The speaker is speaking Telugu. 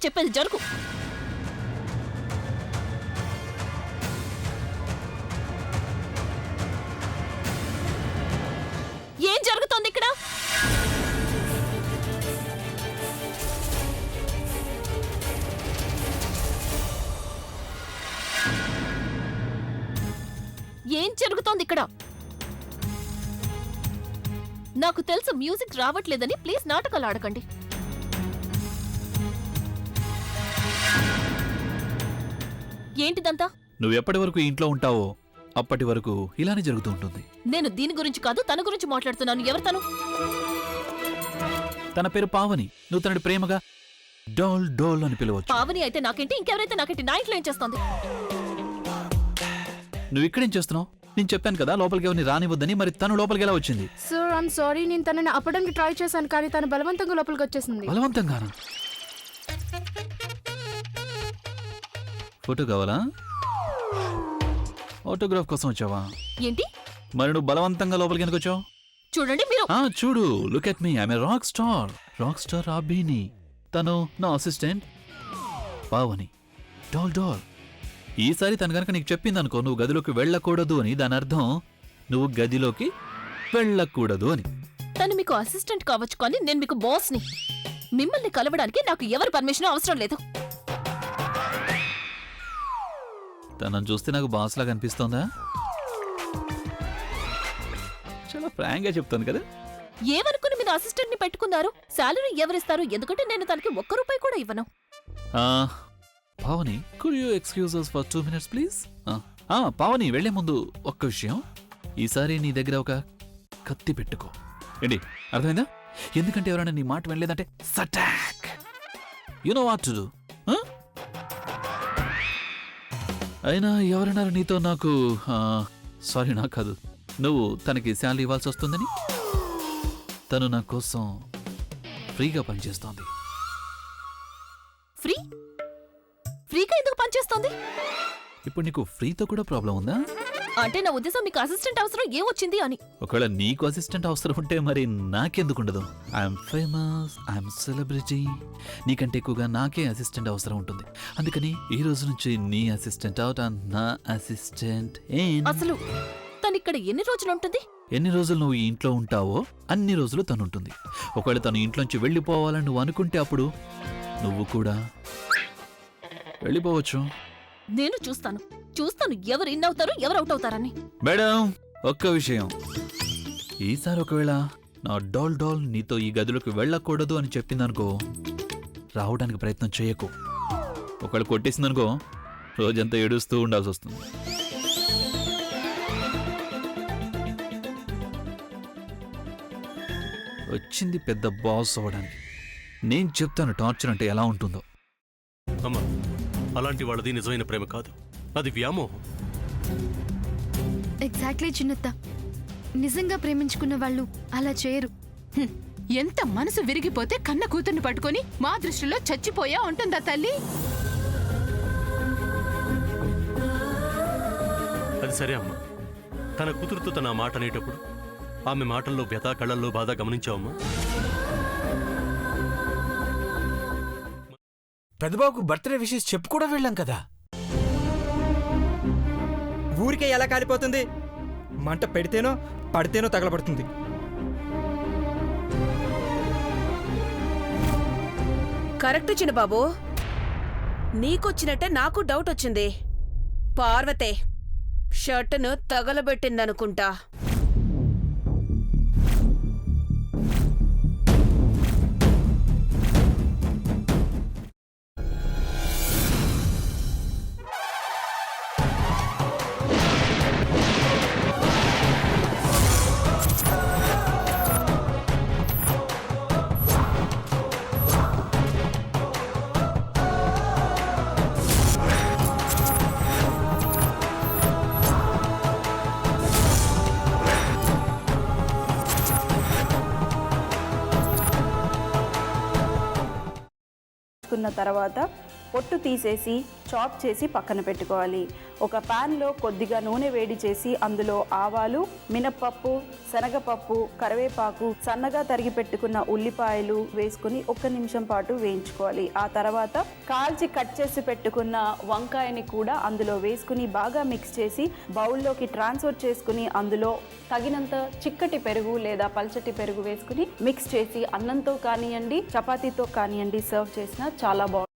చెప్పేది జరుగు. ఏం జరుగుతోంది ఇక్కడ? ఏం జరుగుతోంది ఇక్కడ? నాకు తెలుసు మ్యూజిక్ రావట్లేదని. ప్లీజ్ నాటకాలు ఆడకండి. ఏంటిదంతా? నువ్వు ఎప్పటి వరకు ఇంట్లో ఉంటావో అప్పటి వరకు ఇలానే జరుగుతూ ఉంటుంది. నేను దీని గురించి కాదు, తన గురించి మాట్లాడుతున్నాను. ఎవరు తను? తన పేరు పావని. నువ్వు తనని ప్రేమగా డోల్ డోల్ అని పిలవచ్చు. పావని అయితే నాకేంటి, ఇంకెవరైతే నాకేంటి? నా ఇంట్లో ఏం చేస్తోంది? నువ్వు ఇక్కడేం చేస్తున్నావు? నేను చెప్పాను కదా లోపలికి ఎవరిని రానివద్దని. మరి తను లోపలికి ఎలా వచ్చింది? సార్ ఐమ్ సారీ, నేను తనని ఆపడానికి ట్రై చేశాను కానీ తను బలవంతంగా లోపలికి వచ్చేసింది. బలవంతంగానా? ఫోటో కావాలా? ఆటోగ్రాఫ్ కోసం వచ్చావా? ఏంటి? మరి నువ్వు బలవంతంగా లోపలికి ఎందుకు వచ్చావు? చూడండి మీరు. చూడు, look at me. I'm a rock star Abhini. తను నా అసిస్టెంట్ పావని. డోల్ డోల్. ఈసారి తను కనుక నీకు చెప్పింది అనుకో నువ్వు గదిలోకి వెళ్ళకూడదు అని, దాని అర్థం నువ్వు గదిలోకి వెళ్ళకూడదు అని. తను మీకు అసిస్టెంట్ కావచ్చు కానీ నేను మీకు బాస్ని. మిమ్మల్ని కలవడానికి నాకు ఎవరి పర్మిషన్ అవసరం లేదు. తనను చూస్తే నాకు బాస్ లాగా అనిపిస్తోందా? చాలా ఫ్రాంక్ గా చెప్తాను కదా. ఏమనుకుని మీరు అసిస్టెంట్ ని పెట్టుకున్నారు? శాలరీ ఎవరిస్తారు? ఎందుకంటే నేను తనకి ఒక్క రూపాయి కూడా ఇవ్వను. Pavani, could you excuse us for 2 minutes please? Pavani, వెళ్లే ముందు ఒక్క విషయం. ఈసారి నీ దగ్గర ఒక కత్తి పెట్టుకో. ఏంటి అర్థమైందా? ఎందుకంటే ఎవరైనా నీ మాట వినలేదంటే సటాక్. You know what to do. అయినా ఎవరన్నారు నీతో నాకు సారీ నాకు కాదు, నువ్వు తనకి శాలరీ ఇవ్వాల్సి వస్తుందని. తను నా కోసం ఫ్రీగా పనిచేస్తోంది. ఫ్రీగా ఎందుకు పనిచేస్తోంది? ఇప్పుడు నీకు ఫ్రీతో కూడా ప్రాబ్లం ఉందా? అంటే నా ఉద్దేశం మీకు అసిస్టెంట్ అవసరం ఏమొచ్చింది అని. ఒకవేళ నీకు అసిస్టెంట్ అవసరం ఉంటే మరి నాకెందుకుండదు? I'm famous, I'm celebrity. నీకంటే ఎక్కువగా నాకే అసిస్టెంట్ అవసరం ఉంటుంది. అందుకని ఈ రోజు నుంచి నీ అసిస్టెంట్ అవుట్ అండ్ నా అసిస్టెంట్ ఏన్. అసలు తను ఇక్కడ ఎన్ని రోజులు ఉంటుంది? ఎన్ని రోజులు నువ్వు ఈ ఇంట్లో ఉంటావో అన్ని రోజులు తను ఉంటుంది. ఒకవేళ తను ఇంట్లోంచి వెళ్ళిపోవాలని నువ్వు అనుకుంటే అప్పుడు నువ్వు కూడా వెళ్ళిపోవచ్చు. నేను చూస్తాను ఎవరు ఇన్ అవుతారు, ఎవరు అవుట్ అవుతారని. మేడం, ఒక్క విషయం. ఈసారి ఒకవేళ నా డోల్ డోల్ నీతో ఈ గదిలోకి వెళ్ళకూడదు అని చెప్పిందనుకో, రావడానికి ప్రయత్నం చేయకు. ఒకవేళ కొట్టేసిందనుకో రోజంతా ఏడుస్తూ ఉండాల్సి వస్తుంది. వచ్చింది పెద్ద బాస్ అవ్వడానికి. నేను చెప్తాను టార్చర్ అంటే ఎలా ఉంటుందో. అమ్మా, అలాంటి వాళ్ళది నిజమైన ప్రేమ కాదు, అది వ్యామోహం. ఎగ్జాక్ట్లీ చిన్నత్త, నిజంగా ప్రేమించుకున్న వాళ్ళు అలా చేయరు. ఎంత మనసు విరిగిపోతే కన్న కూతుర్ని పట్టుకొని మా దృష్టిలో చచ్చిపోయా ఉంటుందా తల్లి? అది సరే అమ్మా, తన కూతురుతో తన మాట అనేటప్పుడు ఆమె మాటల్లో వ్యథ, కళ్ళల్లో బాధ గమనించావమ్మా? పెద్దబాబుకు బర్త్డే విషెస్ చెప్పు కూడా వెళ్ళాం కదా. ఊరికే ఎలా కాలిపోతుంది? మంట పెడితేనో పడితేనో తగలబడుతుంది. కరెక్ట్ చిన్నబాబు, నీకొచ్చినట్టే నాకు డౌట్ వచ్చింది. పార్వతే షర్టును తగలబెట్టిందనుకుంటా. తర్వాత పొట్టు తీసేసి చాప్ చేసి పక్కన పెట్టుకోవాలి. ఒక ప్యాన్లో కొద్దిగా నూనె వేడి చేసి అందులో ఆవాలు, మినప్పప్పు, శనగపప్పు, కరివేపాకు, సన్నగా తరిగి పెట్టుకున్న ఉల్లిపాయలు వేసుకుని 1 నిమిషం పాటు వేయించుకోవాలి. ఆ తర్వాత కాల్చి కట్ చేసి పెట్టుకున్న వంకాయని కూడా అందులో వేసుకుని బాగా మిక్స్ చేసి బౌల్లోకి ట్రాన్స్ఫర్ చేసుకుని అందులో తగినంత చిక్కటి పెరుగు లేదా పల్చటి పెరుగు వేసుకుని మిక్స్ చేసి అన్నంతో కానివ్వండి, చపాతీతో కానివ్వండి సర్వ్ చేసినా చాలా బాగుంటుంది.